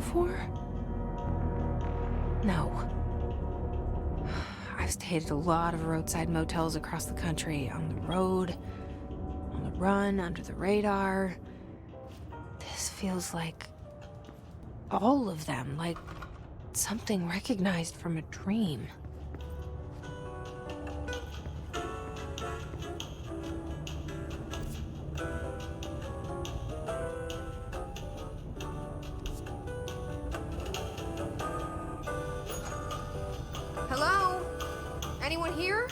before? No. I've stayed at a lot of roadside motels across the country, on the road, on the run, under the radar. This feels like all of them, like something recognized from a dream. Hello? Anyone here?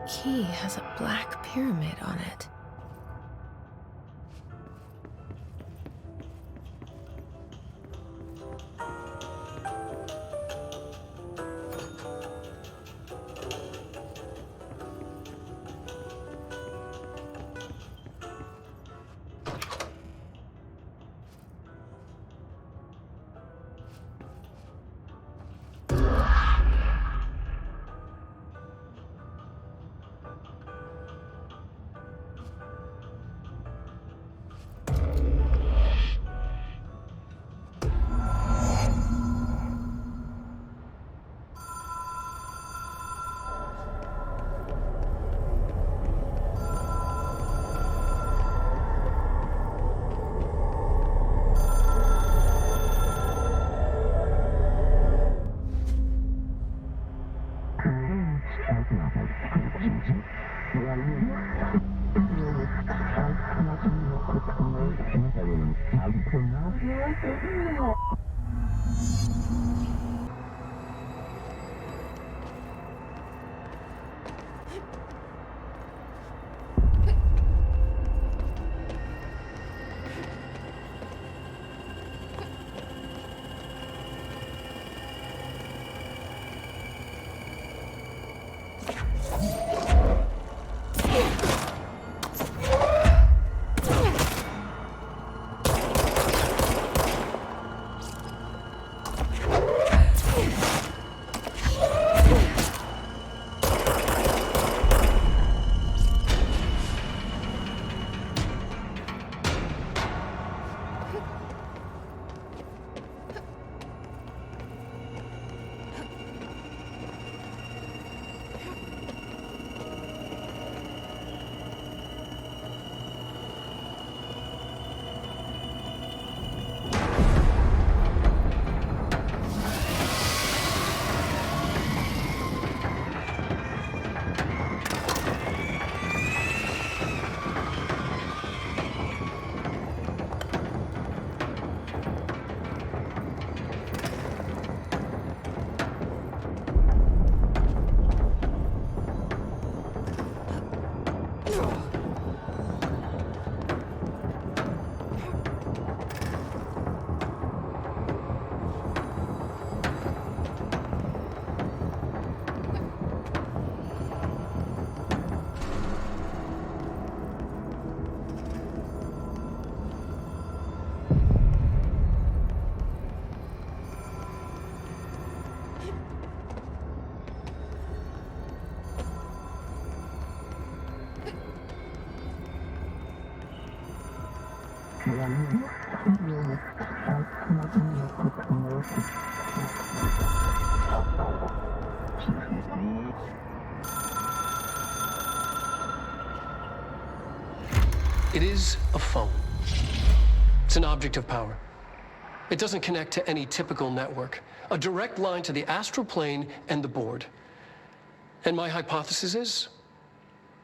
Key has a black pyramid on it. It is a phone. It's an object of power. It doesn't connect to any typical network. A direct line to the astral plane and the board. And my hypothesis is,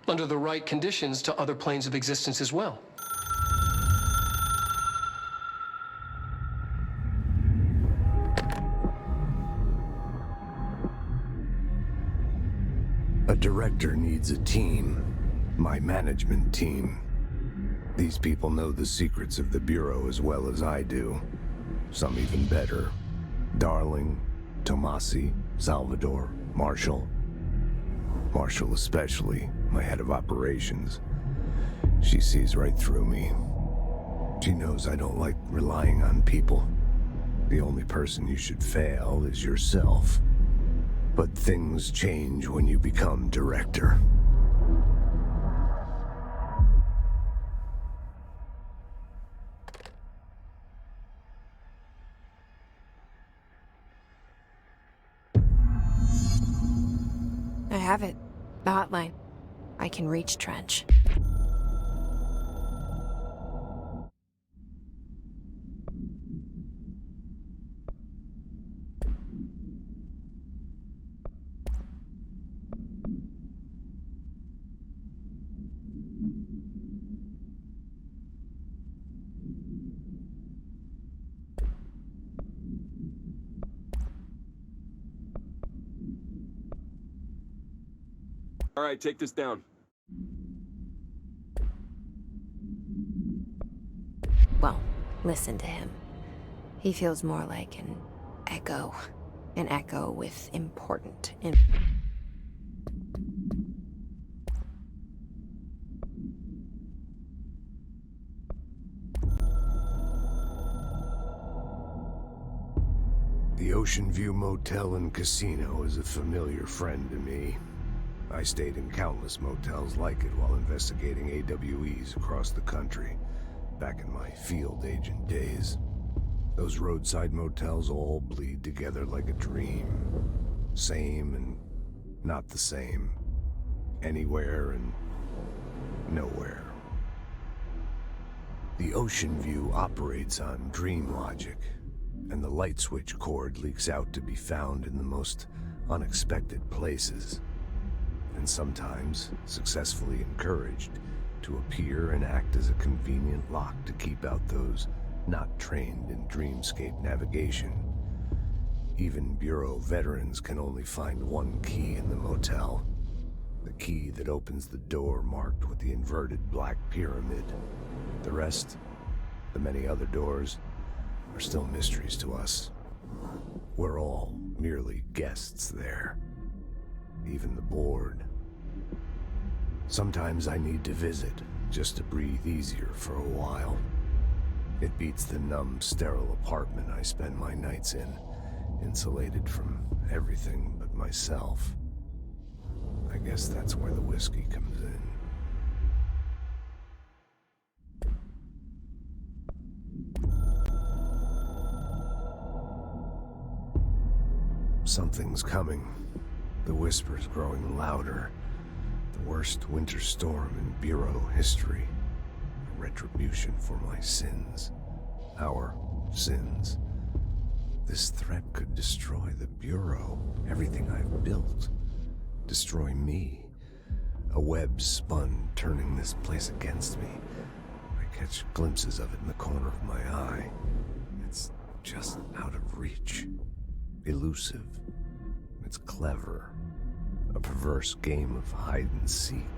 under the right conditions, to other planes of existence as well. A director needs a team. My management team. These people know the secrets of the Bureau as well as I do. Some even better. Darling, Tomasi, Salvador, Marshall. Marshall especially, my head of operations. She sees right through me. She knows I don't like relying on people. The only person you should fail is yourself. But things change when you become director. I have it. The hotline. I can reach Trench. All right, take this down. Well, listen to him. He feels more like an echo. An echo with important The Ocean View Motel and Casino is a familiar friend to me. I stayed in countless motels like it while investigating AWEs across the country, back in my field agent days. Those roadside motels all bleed together like a dream. Same and not the same. Anywhere and nowhere. The Ocean View operates on dream logic, and the light switch cord leaks out to be found in the most unexpected places. and sometimes successfully encouraged to appear and act as a convenient lock to keep out those not trained in dreamscape navigation. Even Bureau veterans can only find one key in the motel. The key that opens the door marked with the inverted black pyramid. The rest, the many other doors, are still mysteries to us. We're all merely guests there. Even the board. Sometimes I need to visit, just to breathe easier for a while. It beats the numb, sterile apartment I spend my nights in, insulated from everything but myself. I guess that's where the whiskey comes in. Something's coming. The whispers growing louder. The worst winter storm in Bureau history. A retribution for my sins. Our sins. This threat could destroy the Bureau, everything I've built. Destroy me. A web spun, turning this place against me. I catch glimpses of it in the corner of my eye. It's just out of reach. Elusive. It's clever. A perverse game of hide and seek.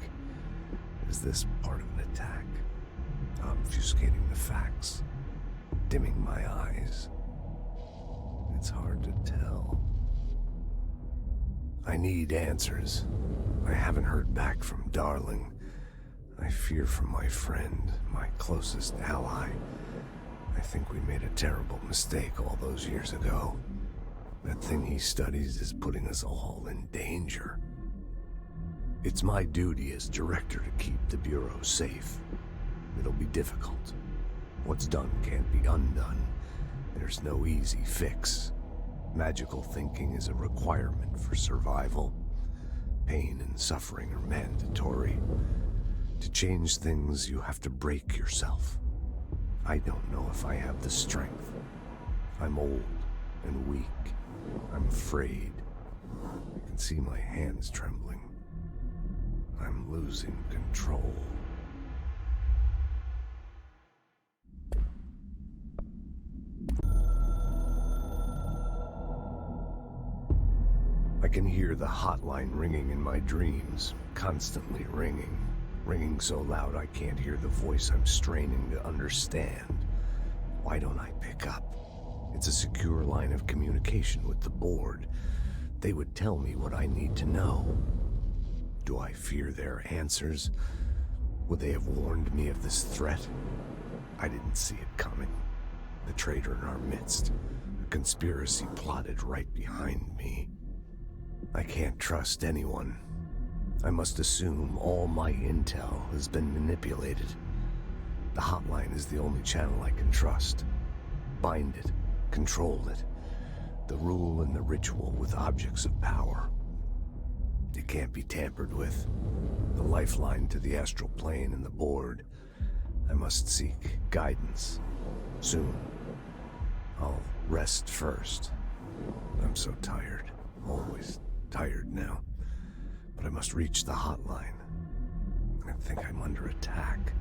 Is this part of an attack? Obfuscating the facts. Dimming my eyes. It's hard to tell. I need answers. I haven't heard back from Darling. I fear for my friend, my closest ally. I think we made a terrible mistake all those years ago. That thing he studies is putting us all in danger. It's my duty as director to keep the Bureau safe. It'll be difficult. What's done can't be undone. There's no easy fix. Magical thinking is a requirement for survival. Pain and suffering are mandatory. To change things, you have to break yourself. I don't know if I have the strength. I'm old and weak. I'm afraid. I can see my hands trembling. I'm losing control. I can hear the hotline ringing in my dreams, constantly ringing. Ringing so loud I can't hear the voice I'm straining to understand. Why don't I pick up? It's a secure line of communication with the board. They would tell me what I need to know. Do I fear their answers? Would they have warned me of this threat? I didn't see it coming. The traitor in our midst. A conspiracy plotted right behind me. I can't trust anyone. I must assume all my intel has been manipulated. The hotline is the only channel I can trust. Bind it, control it. The rule and the ritual with objects of power. It can't be tampered with. The lifeline to the astral plane and the board. I must seek guidance. Soon. I'll rest first. I'm so tired. Always tired now. But I must reach the hotline. I think I'm under attack.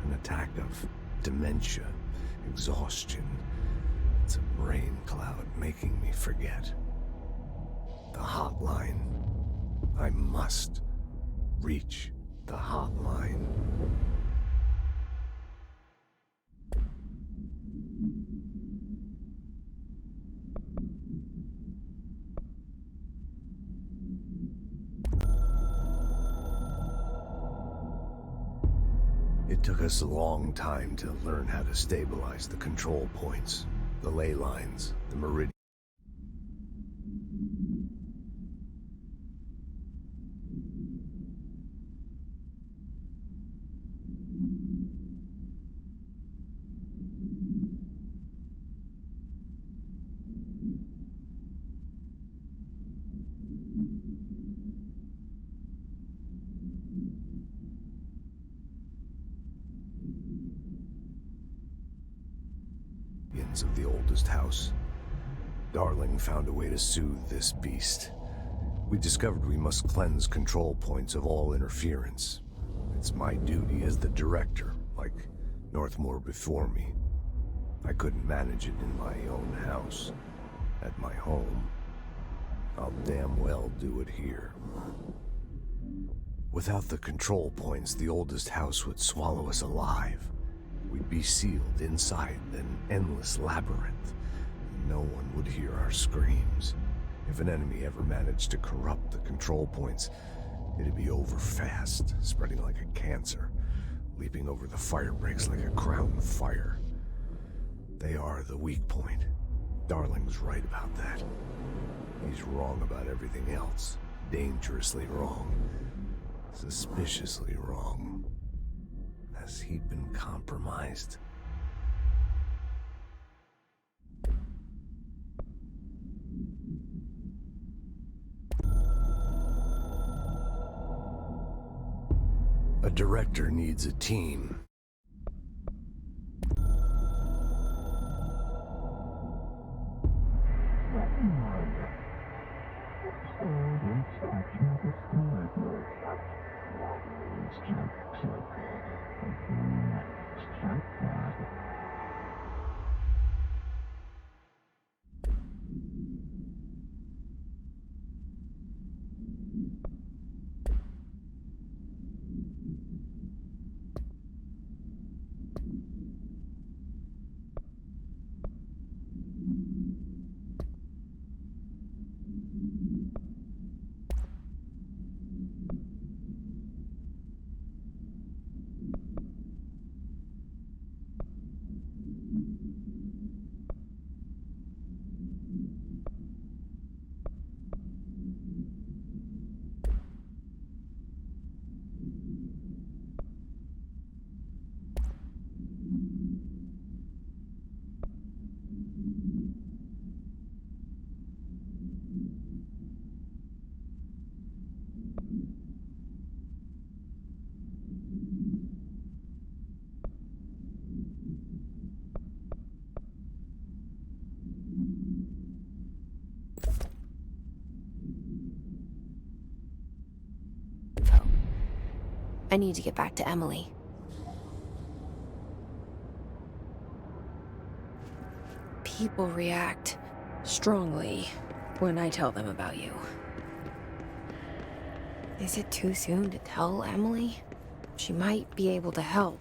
An attack of dementia, exhaustion. It's a brain cloud making me forget. The hotline. I must reach the hotline. It took us a long time to learn how to stabilize the control points, the ley lines, the meridian. Of the oldest house. Darling found a way to soothe this beast. We discovered we must cleanse control points of all interference. It's my duty as the director, like Northmore before me. I couldn't manage it in my own house, at my home. I'll damn well do it here. Without the control points, the oldest house would swallow us alive. We'd be sealed inside an endless labyrinth. No one would hear our screams. If an enemy ever managed to corrupt the control points, it'd be over fast, spreading like a cancer, leaping over the fire breaks like a crown fire. They are the weak point. Darling's right about that. He's wrong about everything else. Dangerously wrong. Suspiciously wrong. Has he been compromised? A director needs a team. I need to get back to Emily. People react strongly when I tell them about you. Is it too soon to tell Emily? She might be able to help.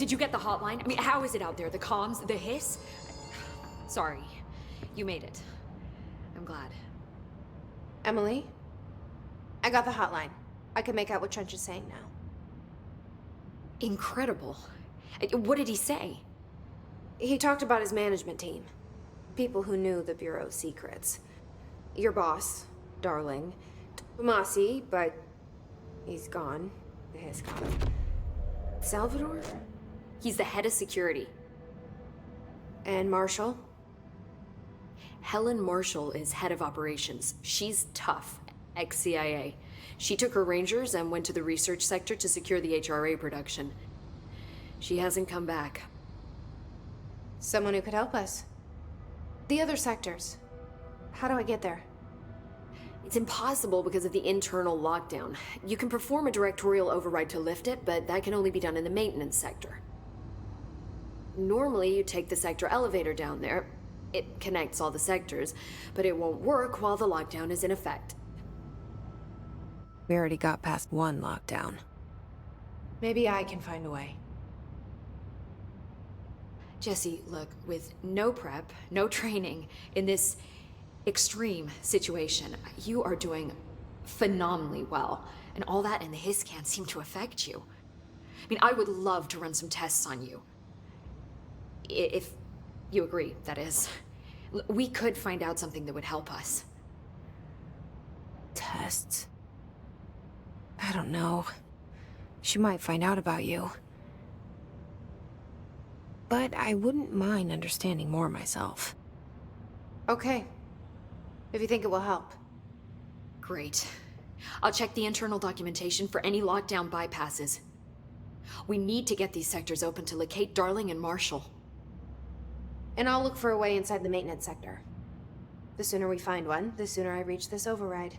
Did you get the hotline? I mean, how is it out there? The comms, the hiss? Sorry, you made it. I'm glad. Emily? I got the hotline. I can make out what Trench is saying now. Incredible. What did he say? He talked about his management team. People who knew the Bureau's secrets. Your boss, Darling. Tomasi, but he's gone. His gone. Salvador? He's the head of security. And Marshall? Helen Marshall is head of operations. She's tough, ex-CIA. She took her Rangers and went to the research sector to secure the HRA production. She hasn't come back. Someone who could help us. The other sectors. How do I get there? It's impossible because of the internal lockdown. You can perform a directorial override to lift it, but that can only be done in the maintenance sector. Normally, you take the sector elevator down there. It connects all the sectors, but it won't work while the lockdown is in effect. We already got past one lockdown. Maybe I can find a way. Jesse, look, with no prep, no training, in this extreme situation, you are doing phenomenally well. And all that and the hiss can't seem to affect you. I mean, I would love to run some tests on you. If you agree, that is. We could find out something that would help us. Tests? I don't know. She might find out about you. But I wouldn't mind understanding more myself. Okay. If you think it will help. Great. I'll check the internal documentation for any lockdown bypasses. We need to get these sectors open to locate Darling and Marshall. And I'll look for a way inside the maintenance sector. The sooner we find one, the sooner I reach this override.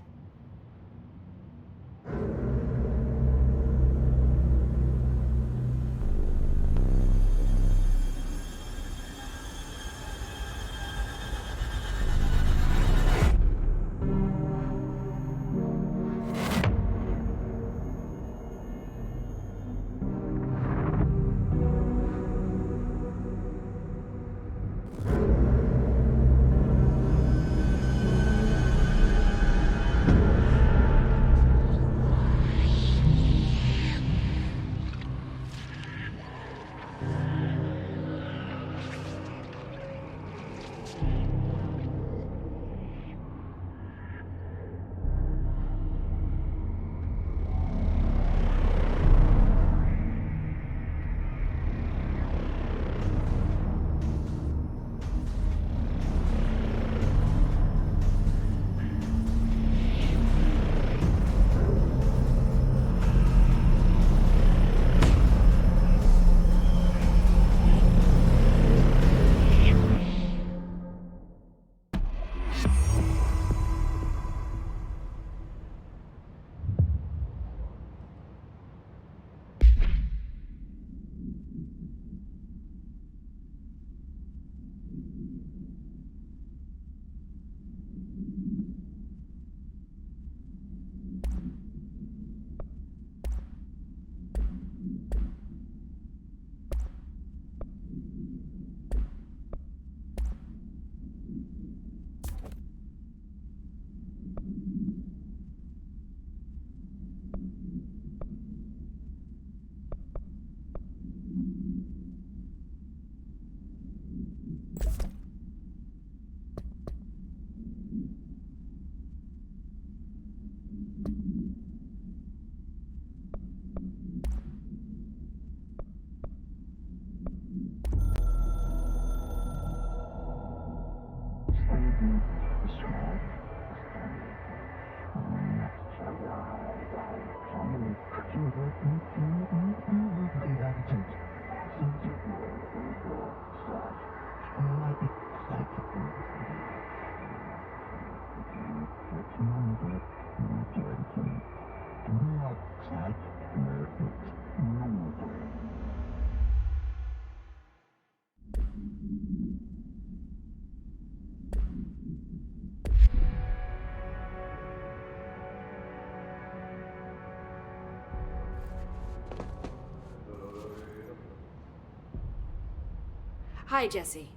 Hi, Jesse.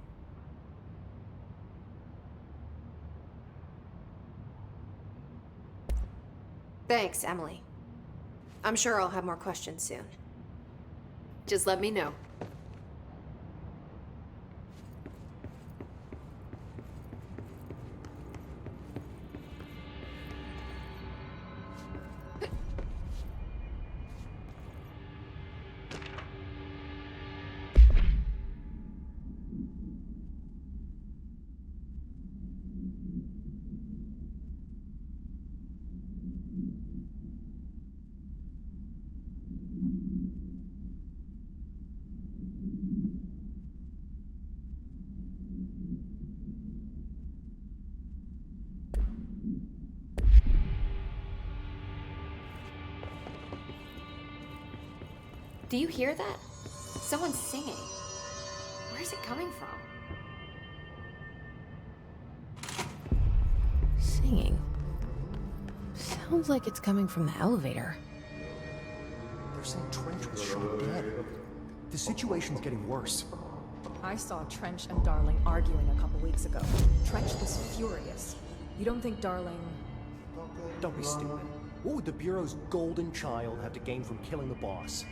Thanks, Emily. I'm sure I'll have more questions soon. Just let me know. Do you hear that? Someone's singing. Where's it coming from? Singing. Sounds like it's coming from the elevator. They're saying Trench was shot dead. The situation's getting worse. I saw Trench and Darling arguing a couple weeks ago. Trench was furious. You don't think Darling... Don't be stupid. What would the Bureau's golden child have to gain from killing the boss?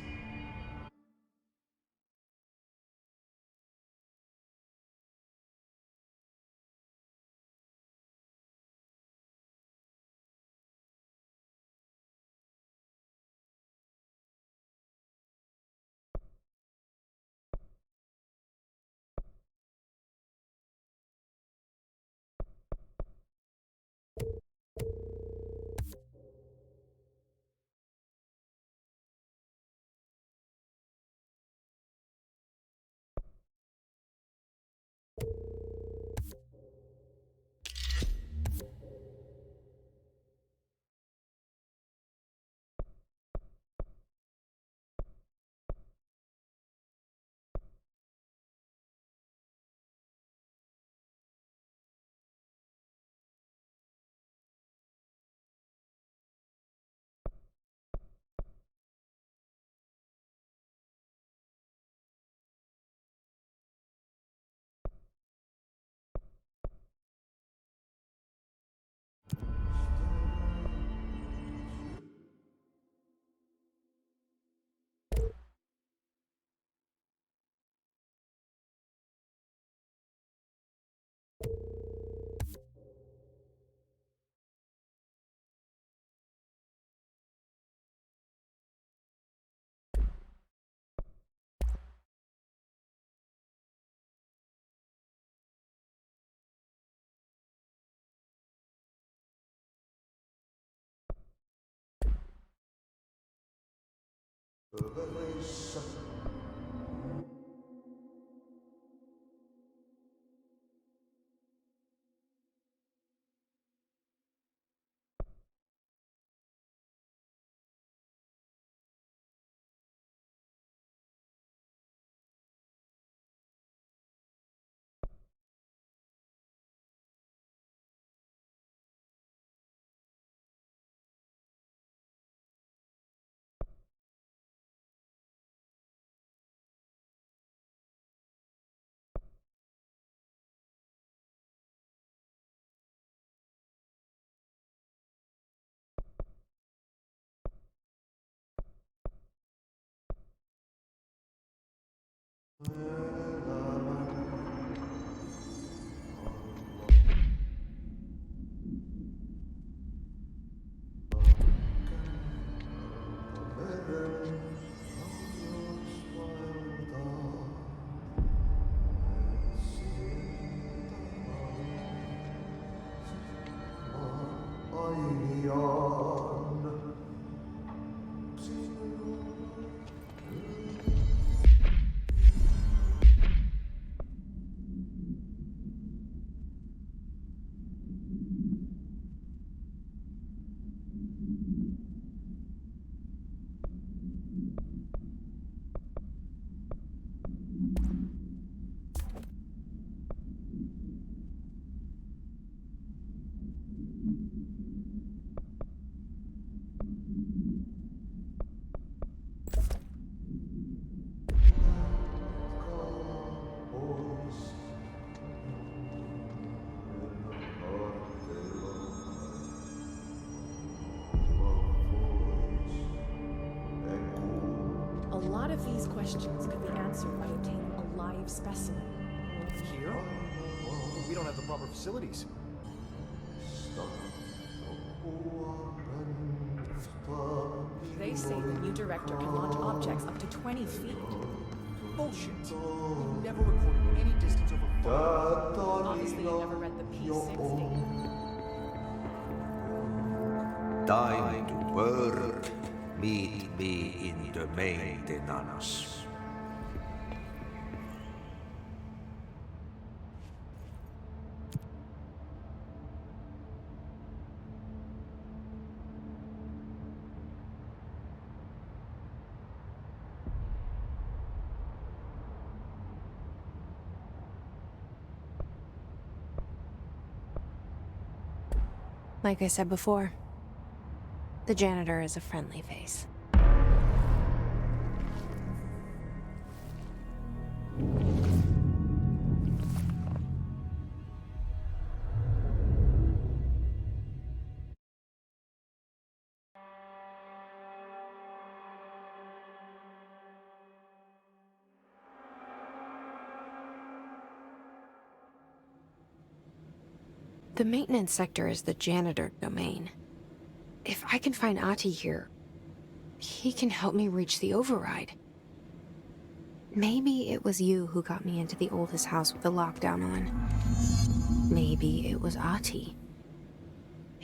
lot of these questions could be answered by obtaining a live specimen. Here? We don't have the proper facilities. They say the new director can launch objects up to 20 feet. Bullshit. We've never recorded any distance over 5. Obviously, you never read the P6 data. Time to work. Meet me in the maintenance. Like I said before, the janitor is a friendly face. The maintenance sector is the janitor domain. If I can find Ahti here, he can help me reach the override. Maybe it was you who got me into the oldest house with the lockdown on. Maybe it was Ahti.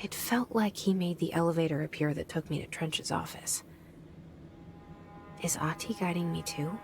It felt like he made the elevator appear that took me to Trench's office. Is Ahti guiding me too?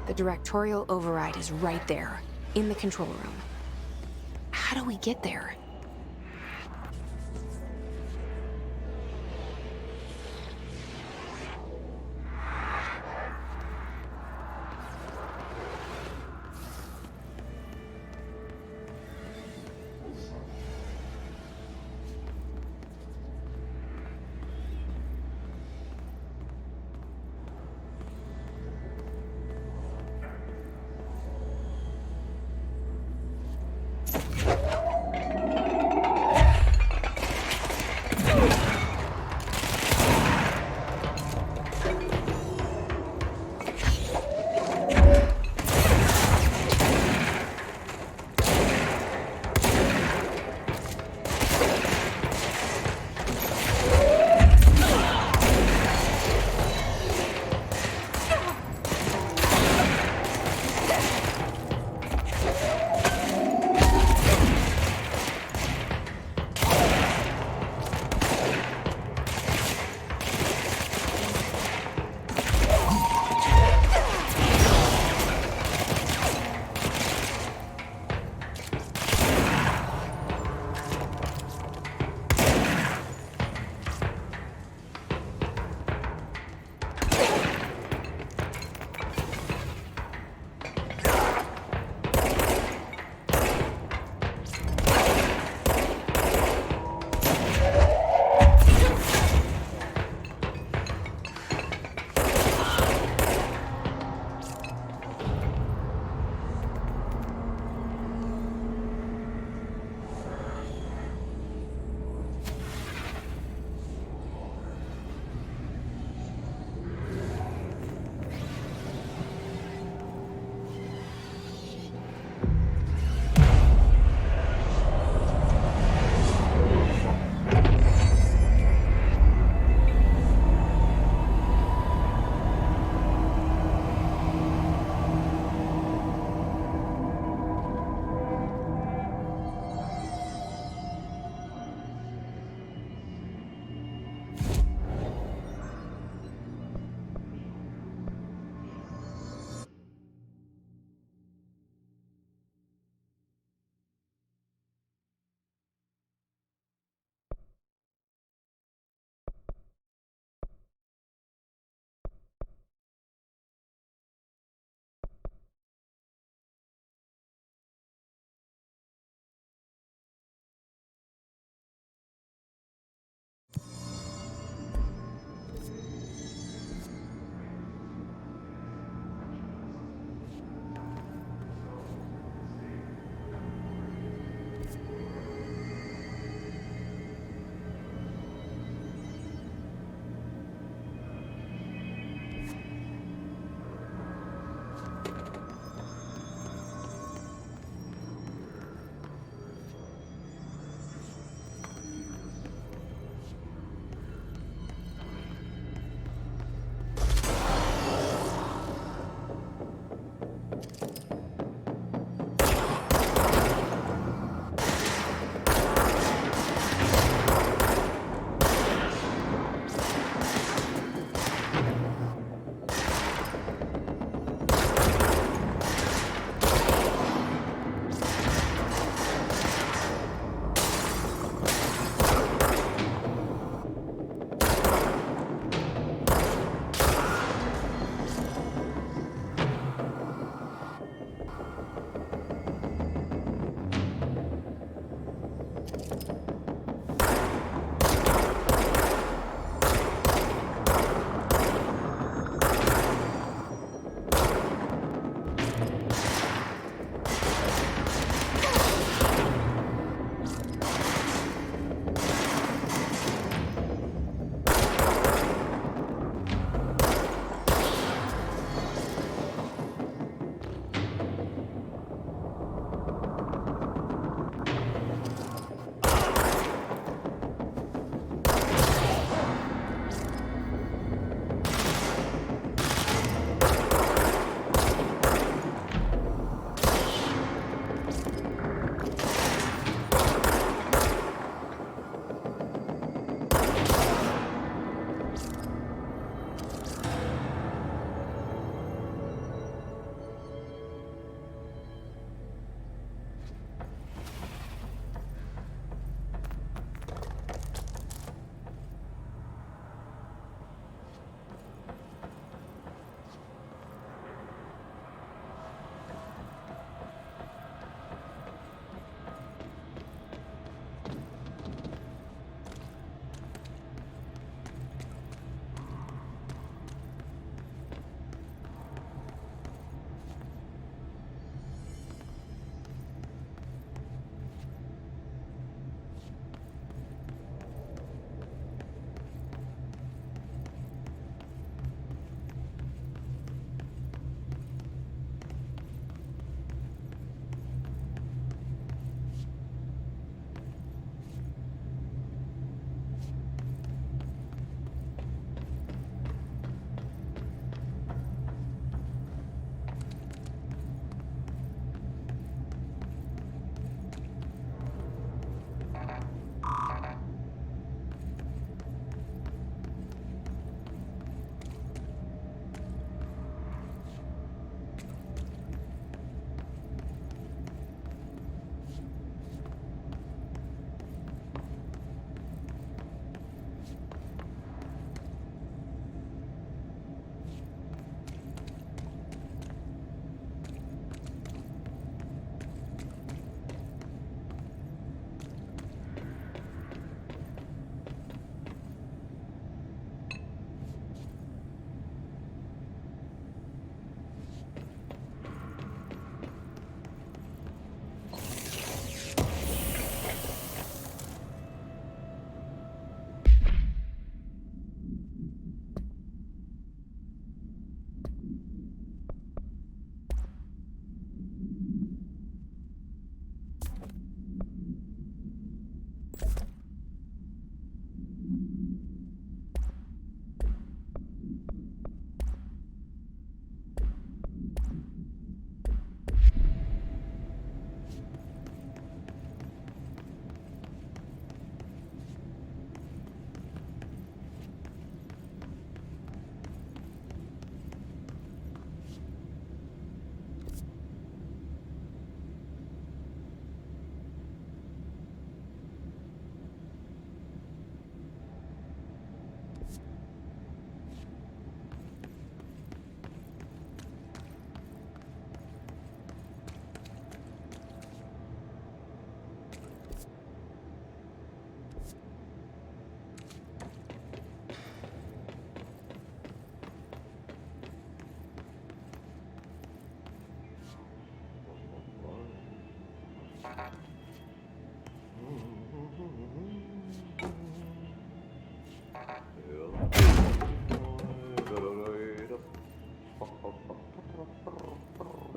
The directorial override is right there, in the control room. How do we get there?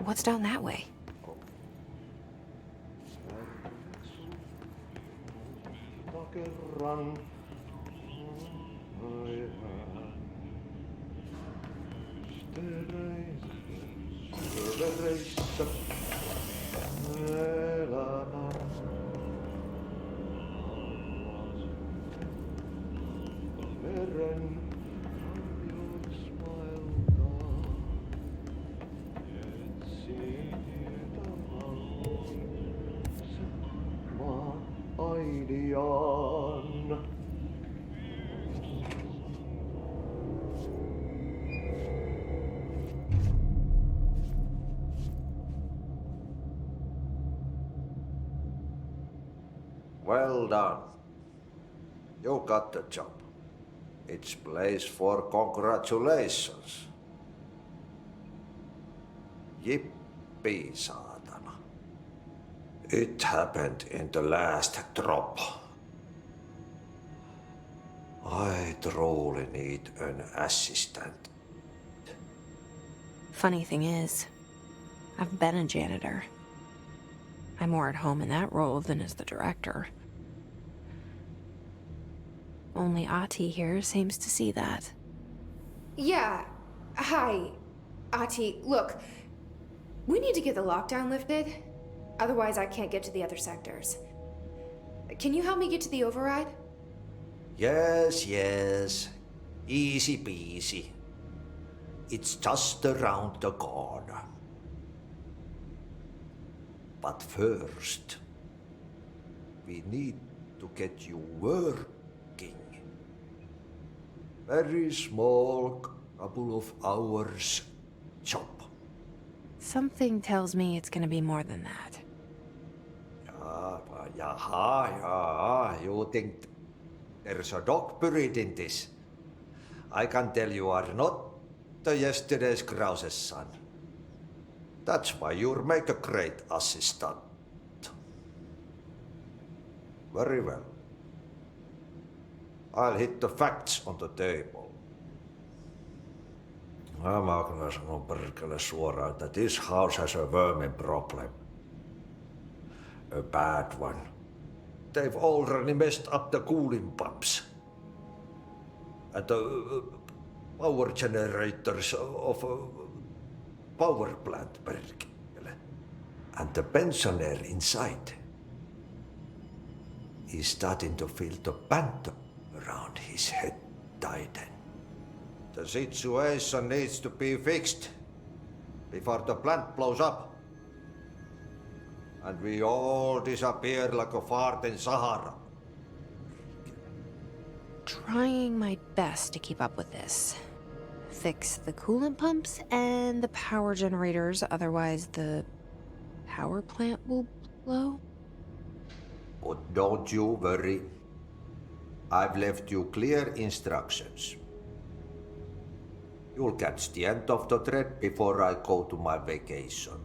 What's down that way? Well done. You got the job. It's place for congratulations. Yippee, saatana. It happened in the last drop. I truly need an assistant. Funny thing is, I've been a janitor. I'm more at home in that role than as the director. Only Ati here seems to see that. Yeah. Hi, Ati. Look, we need to get the lockdown lifted. Otherwise, I can't get to the other sectors. Can you help me get to the override? Yes, yes. Easy peasy. It's just around the corner. But first, we need to get you working. Very small, couple of hours job. Something tells me it's gonna be more than that. Yeah. You think there's a dog buried in this? I can tell you are not the yesterday's Krause's son. That's why you'll make a great assistant. Very well. I'll hit the facts on the table. Mä kyllä sanon perkele suoraan, että this house has a vermin problem. A bad one. They've already messed up the cooling pumps. And the power generators of a power plant, perkele. And the pensioner inside is starting to feel the phantom around his head tighten. The situation needs to be fixed before the plant blows up. And we all disappear like a fart in Sahara. Trying my best to keep up with this. Fix the coolant pumps and the power generators, otherwise the power plant will blow. But don't you worry. I've left you clear instructions. You'll catch the end of the thread before I go to my vacation.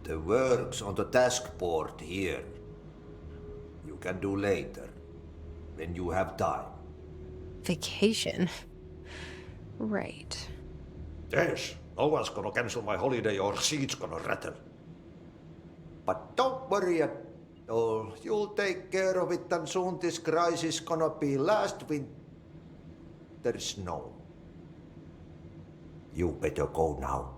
The work's on the task board here. You can do later, when you have time. Vacation? Right. Yes, no one's gonna cancel my holiday or seat's gonna rattle. But don't worry at all. You'll take care of it and soon this crisis gonna be last winter's snow. You better go now,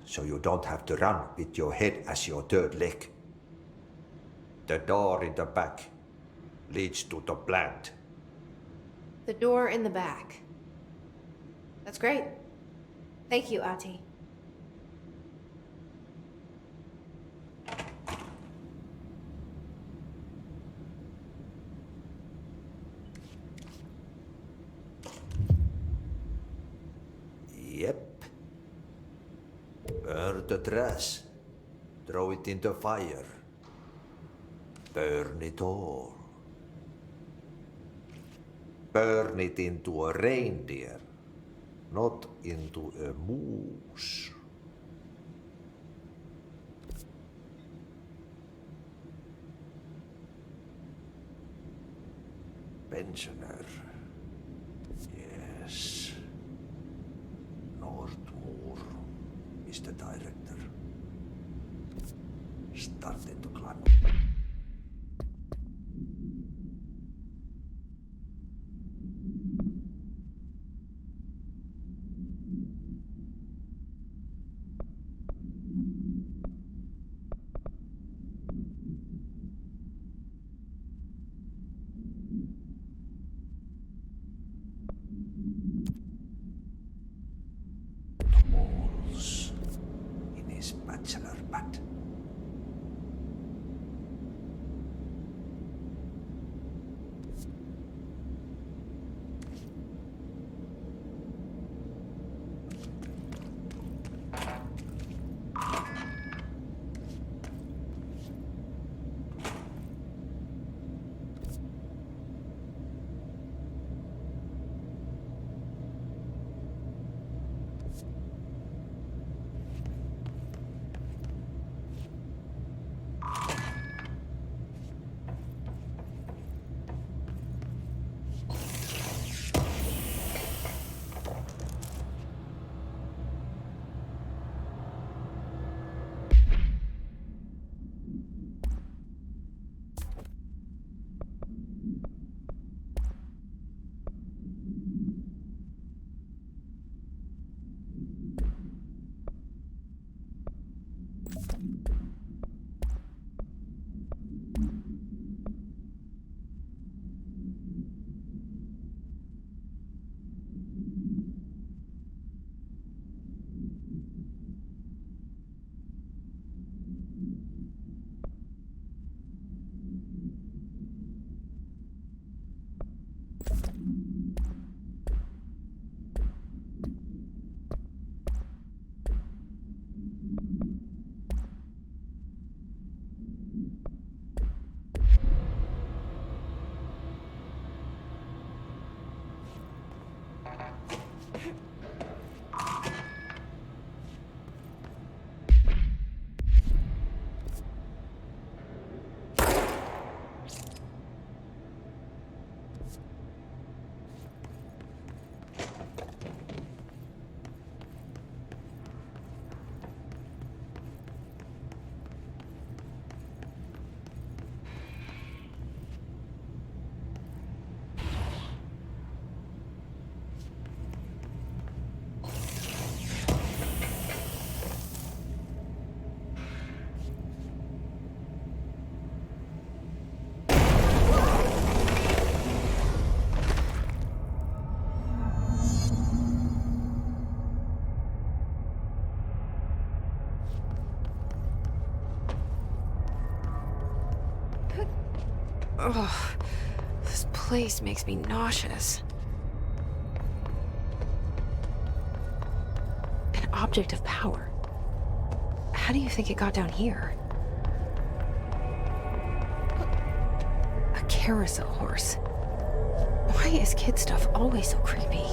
so you don't have to run with your head as your third leg. The door in the back leads to the plant. The door in the back. That's great. Thank you, Ati. Yep. Burn the trash. Throw it in the fire. Burn it all. Burn it into a reindeer, not into a moose. Pensioner. Yes. Northmoor Mr. Director. Starting to climb. Walls in his bachelor pad. Ugh, this place makes me nauseous. An object of power. How do you think it got down here? A carousel horse. Why is kid stuff always so creepy?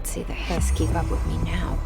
Let's see the hiss keep up with me now.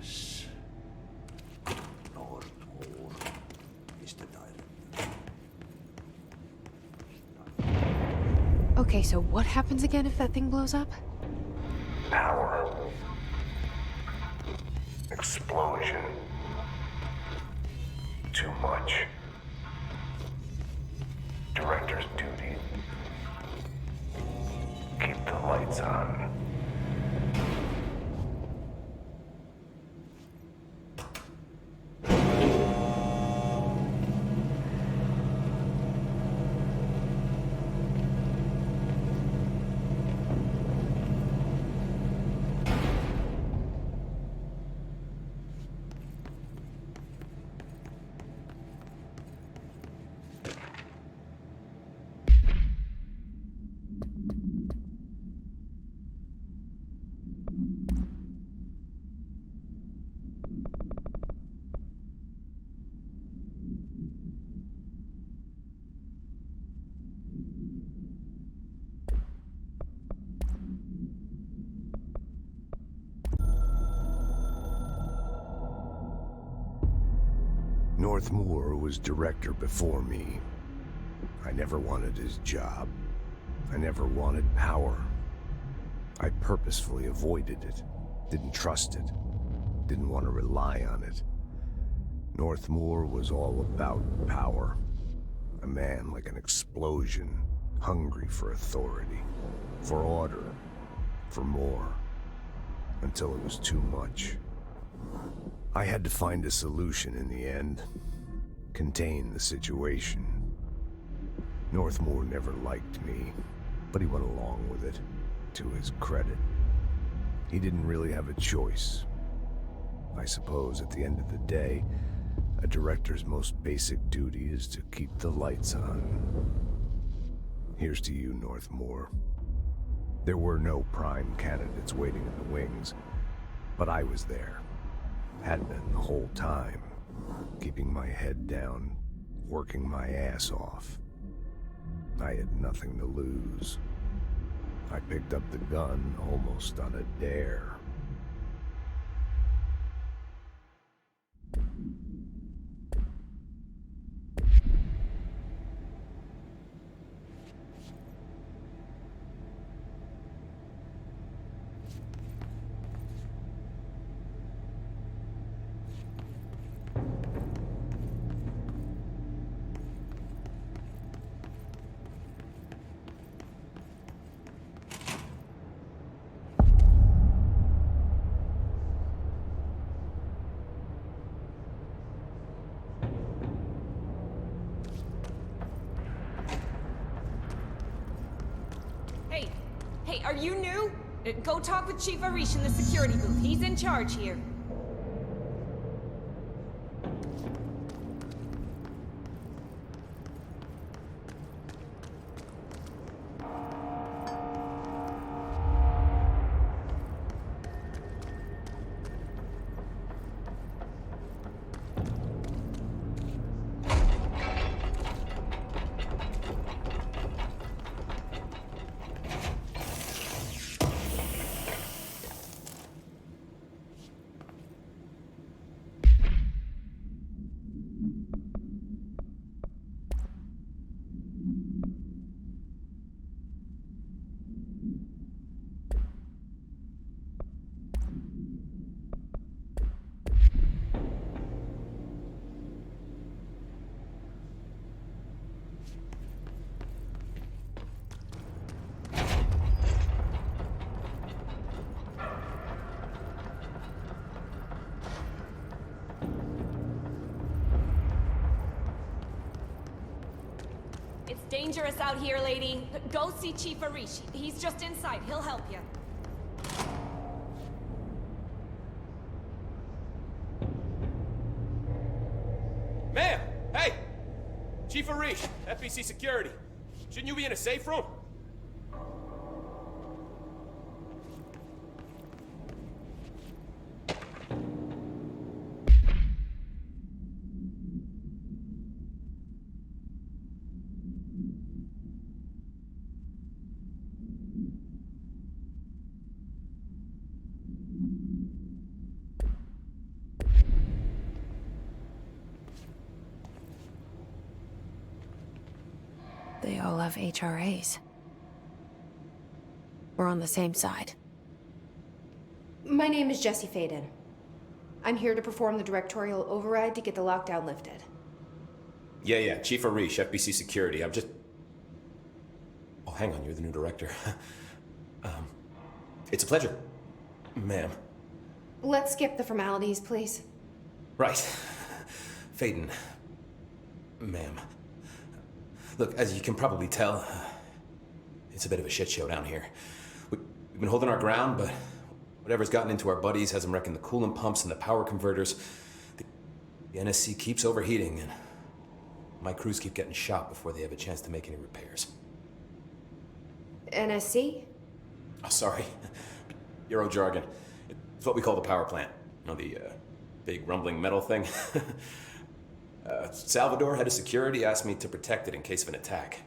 Yes. Northmoor is the director. Okay, so what happens again if that thing blows up? Power. Explosion. Too much. Director's duty. Keep the lights on. Northmoor was director before me. I never wanted his job. I never wanted power. I purposefully avoided it, didn't trust it, didn't want to rely on it. Northmoor was all about power. A man like an explosion, hungry for authority, for order, for more, until it was too much. I had to find a solution in the end, contain the situation. Northmoor never liked me, but he went along with it, to his credit. He didn't really have a choice. I suppose at the end of the day, a director's most basic duty is to keep the lights on. Here's to you, Northmore. There were no prime candidates waiting in the wings, but I was there. Had been the whole time, keeping my head down, working my ass off. I had nothing to lose. I picked up the gun almost on a dare. Hey, are you new? Go talk with Chief Arish in the security booth. He's in charge here. It's dangerous out here, lady. Go see Chief Arish. He's just inside. He'll help you. Ma'am! Hey! Chief Arish, FBC Security. Shouldn't you be in a safe room? They all have HRAs. We're on the same side. My name is Jesse Faden. I'm here to perform the directorial override to get the lockdown lifted. Yeah, Chief Arish, FBC Security. I'm just... Oh, hang on, you're the new director. It's a pleasure, ma'am. Let's skip the formalities, please. Right. Faden, ma'am. Look, as you can probably tell, it's a bit of a shit show down here. We've been holding our ground, but whatever's gotten into our buddies has them wrecking the coolant pumps and the power converters. The NSC keeps overheating, and my crews keep getting shot before they have a chance to make any repairs. NSC? Oh, sorry. Euro jargon. It's what we call the power plant. You know, the big rumbling metal thing? Salvador, head of security, asked me to protect it in case of an attack.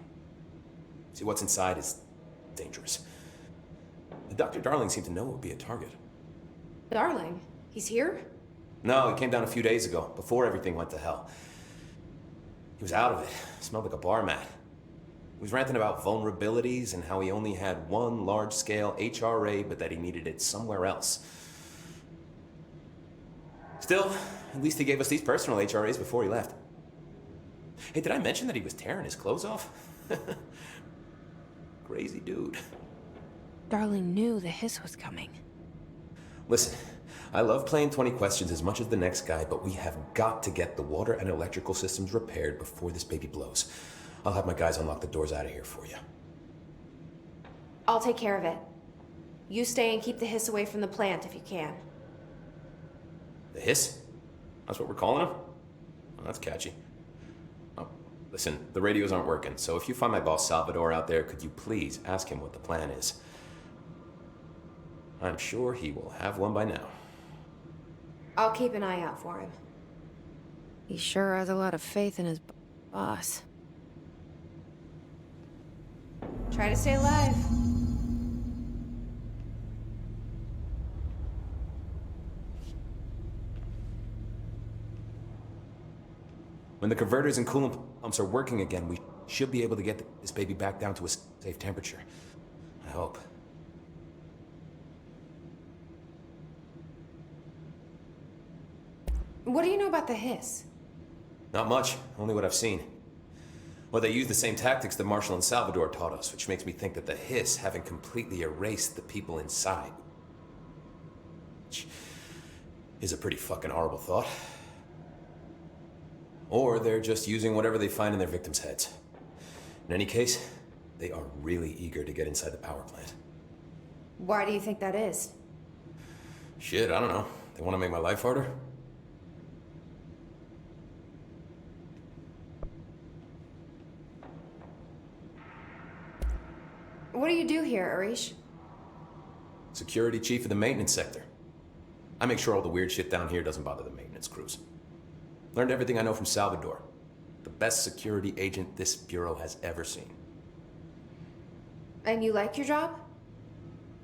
See, what's inside is dangerous. Dr. Darling seemed to know it would be a target. Darling? He's here? No, he came down a few days ago, before everything went to hell. He was out of it. Smelled like a bar mat. He was ranting about vulnerabilities and how he only had one large-scale HRA, but that he needed it somewhere else. Still, at least he gave us these personal HRAs before he left. Hey, did I mention that he was tearing his clothes off? Crazy dude. Darling knew the hiss was coming. Listen, I love playing 20 questions as much as the next guy, but we have got to get the water and electrical systems repaired before this baby blows. I'll have my guys unlock the doors out of here for you. I'll take care of it. You stay and keep the hiss away from the plant if you can. The hiss? That's what we're calling him? Oh, that's catchy. Oh, listen, the radios aren't working, so if you find my boss Salvador out there, could you please ask him what the plan is? I'm sure he will have one by now. I'll keep an eye out for him. He sure has a lot of faith in his boss. Try to stay alive. When the converters and coolant pumps are working again, we should be able to get this baby back down to a safe temperature. I hope. What do you know about the hiss? Not much, only what I've seen. Well, they use the same tactics that Marshall and Salvador taught us, which makes me think that the hiss haven't completely erased the people inside. Which is a pretty fucking horrible thought. Or they're just using whatever they find in their victims' heads. In any case, they are really eager to get inside the power plant. Why do you think that is? Shit, I don't know. They want to make my life harder? What do you do here, Arish? Security chief of the maintenance sector. I make sure all the weird shit down here doesn't bother the maintenance crews. Learned everything I know from Salvador. The best security agent this bureau has ever seen. And you like your job?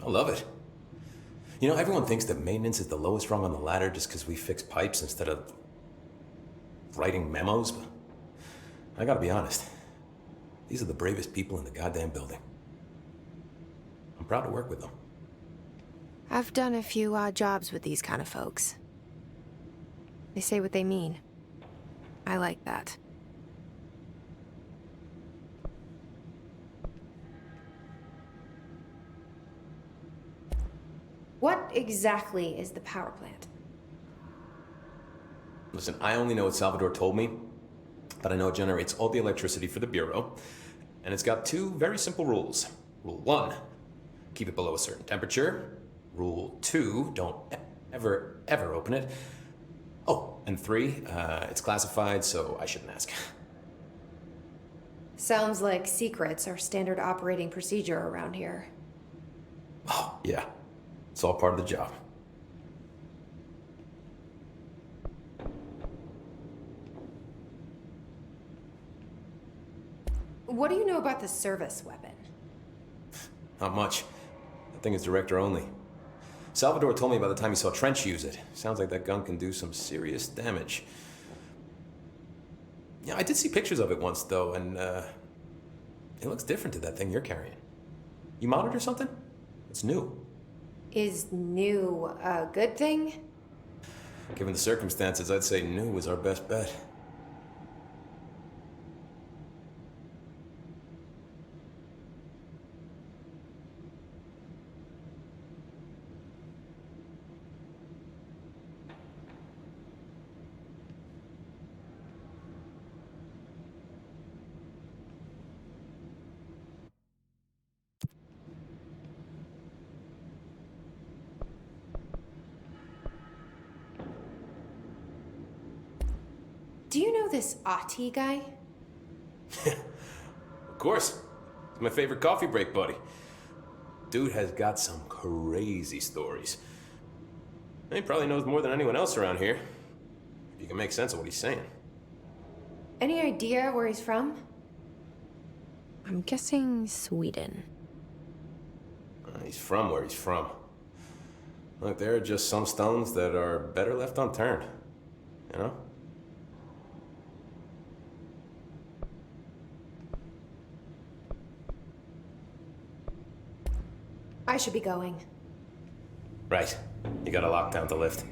I love it. You know, everyone thinks that maintenance is the lowest rung on the ladder just because we fix pipes instead of writing memos, but I gotta be honest. These are the bravest people in the goddamn building. I'm proud to work with them. I've done a few odd jobs with these kind of folks. They say what they mean. I like that. What exactly is the power plant? Listen, I only know what Salvador told me, but I know it generates all the electricity for the Bureau, and it's got two very simple rules. Rule 1, keep it below a certain temperature. Rule 2, don't ever open it. Oh, and 3, it's classified, so I shouldn't ask. Sounds like secrets are standard operating procedure around here. Oh, yeah. It's all part of the job. What do you know about the service weapon? Not much. That thing is director only. Salvador told me by the time he saw Trench use it. Sounds like that gun can do some serious damage. Yeah, I did see pictures of it once, though, and it looks different to that thing you're carrying. You modded or something? It's new. Is new a good thing? Given the circumstances, I'd say new was our best bet. Do you know this Ati guy? Of course. He's my favorite coffee break buddy. Dude has got some crazy stories. He probably knows more than anyone else around here. If you can make sense of what he's saying. Any idea where he's from? I'm guessing Sweden. He's from where he's from. Look, there are just some stones that are better left unturned. You know? I should be going. Right. You got a lockdown to lift.